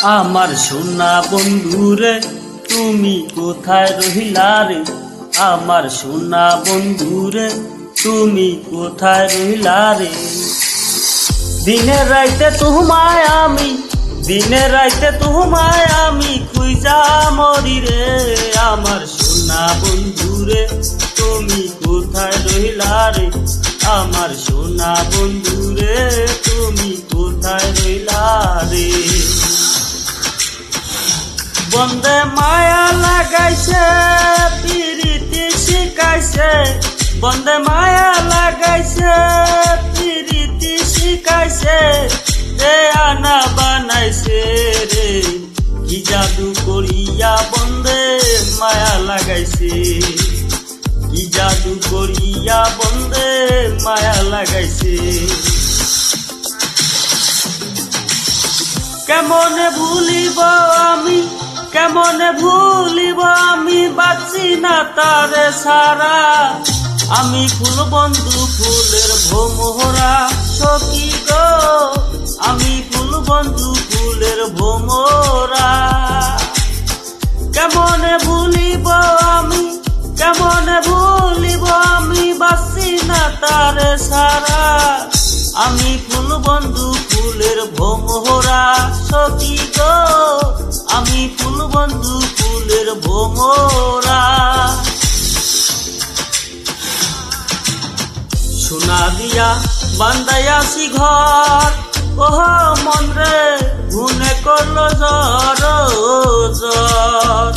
আমার সোনা বন্ধুরে তুমি কোথায় রহিলা রে? আমার সোনা বন্ধুরে তুমি কোথায় রহিলা রে? দিনে রাইতে তোমায় আমি, দিনে রাইতে তোমায় আমি খুঁজা মরি রে। আমার সোনা বন্ধুরে তুমি কোথায় রহিলা রে? আমার সোনা বন্ধুরে তুমি কোথায় রহিলা রে? বন্দে মায়া লাগাইছে পিরিতি শিখাইছে, বন্দে মায়া লাগাইছে পিরিতি শিখাইছে, রে আনা বানাইছে রে। কি জাদু করিয়া বন্দে মায়া লাগাইছে, কি জাদু করিয়া বন্দে মায়া লাগাইছে। কেমনে ভুলিব আমি, কেমনে ভুলিব আমি, বাঁচি না তারে সারা। আমি ফুল বন্ধু ফুলের ভোমরা সখী গো, আমি ফুল বন্ধু ফুলের ভোমরা। কেমনে ভুলিব আমি, কেমনে ভুলিব আমি, বাঁচি না তারে সারা। আমি ফুল বন্ধু ফুলের ভোমরা সখী গো, আমি ফুল বন্ধু ফুলের ভোমরা। সোনা দিয়া বান্দাইয়াছি ঘর, ওহ মন রে গুনে করলো জ্বর জ্বর।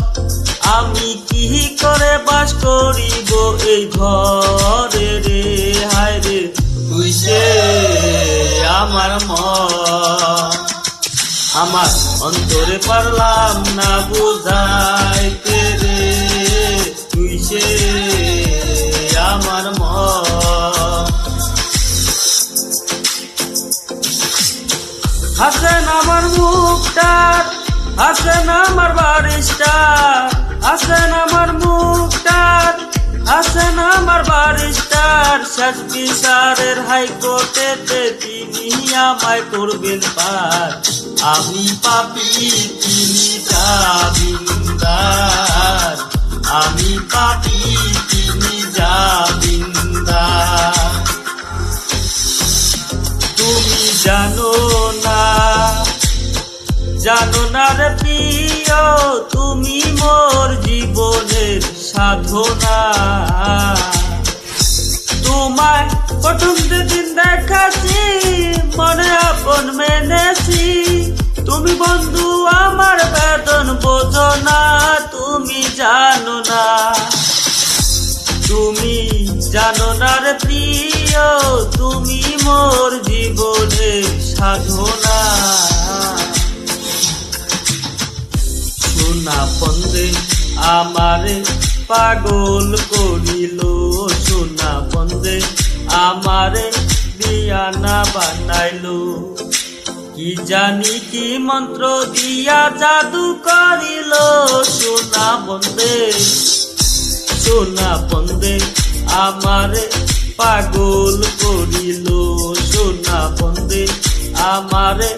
আমি কি করে বাস করিব এই ঘরে রে? হায় রে তুই সে আমার মন, আমার অন্তরে পারলাম না বুঝাইতে রে। তুই সে আমার মন। হাসেন আমার মুখটার, হাসেন আমার বারিস্টার, হাসেন আমার মুখটার, হাসেন আমার বারিস্টার। শেষ বিচারের হাইকোর্টেতে তিনি আমায় করবেন পার। আমি পাপী তিনি জামিনদার, আমি পাপী তিনি জামিনদার। তুমি জানো না, জানো না রে প্রিয়, তুমি মোর জীবনের সাধনা। তোমায় প্রথম দিন দেখাছি, মনে আপন মেনেছি। তুমি বন্ধু আমার বেদন বোঝো না, তুমি জানো না, তুমি জানো না রে প্রিয়, তুমি মোর জীবনের সাধনা। সোনা বন্দে আমারে পাগল করিল, সোনা বন্দে আমারে দিয়ানা বানাইলো। কি জানি কি মন্ত্র দিয়া জাদু করিল, সোনা বন্দে, সোনা বন্দে আমারে পাগল করিল, সোনা বন্দে আমারে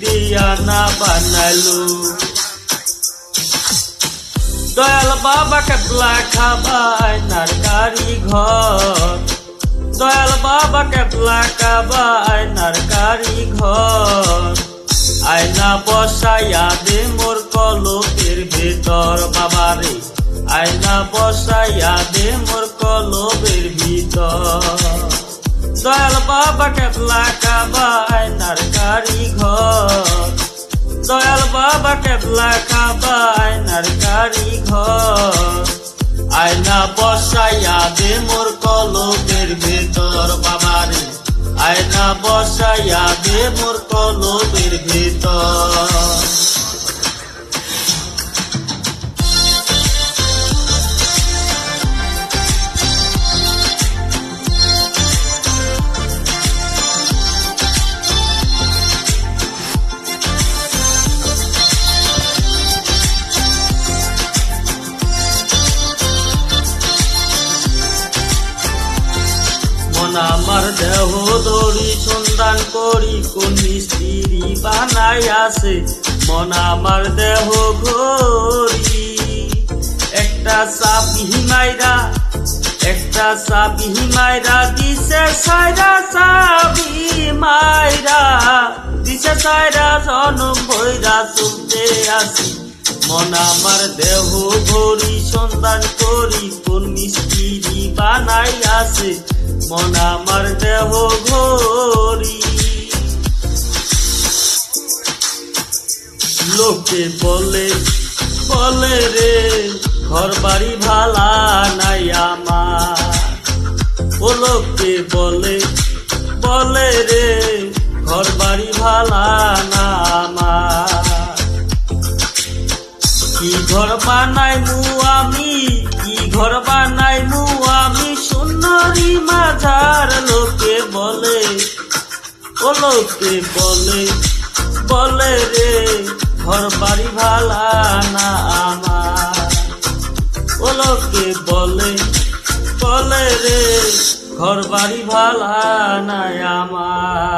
দিয়ানা বানাইলো। দয়াল বাবা কেবলা খাবাই নারকারি ঘর, দয়াল বাবা কেবলা খাবাই নারকারি ঘর। আয়না বসাইয়া দে মোর কলকের ভেতর বাবারে, আয়না বসাইয়া দে মোর কলবের ভিতর। দয়াল বাবা কেবলা খাবাই নারকারি ঘর, দয়াল বাবা কেবলা খাবাই নারকারি ঘর। আয়না বসাইয়া দে মোর কলবের ভেতর বাবারে, আয়না বসাইয়া দে মোর কলবের ভেতর। আমার দেহ দড়ি সন্ধান করি, কোন মিস্ত্রি বানাই আছে মন আমার দেহ ঘড়ি একটা চাবি মাইরা দিছে সাইরা চাবি মাইরা দিছে সাইরা জনম ভৈরা চলতে আসি মন আমার দেহ ঘড়ি সন্ধান করি কোন মিস্ত্রি বানাই আছে মন আমার দেহ ঘড়ি লোকে বলে রে ঘর বাড়ি ভালা নাই আমার ও লোকে বলে রে ঘর বাড়ি ভালা না আমার কি ঘর বানাই মু আমি সুন্দরী মাঝার লোকে বলে ও লোকে বলে রে ঘর বাড়ি ভালা না আমার ও লোকে বলে রে ঘর বাড়ি ভালা না আমার।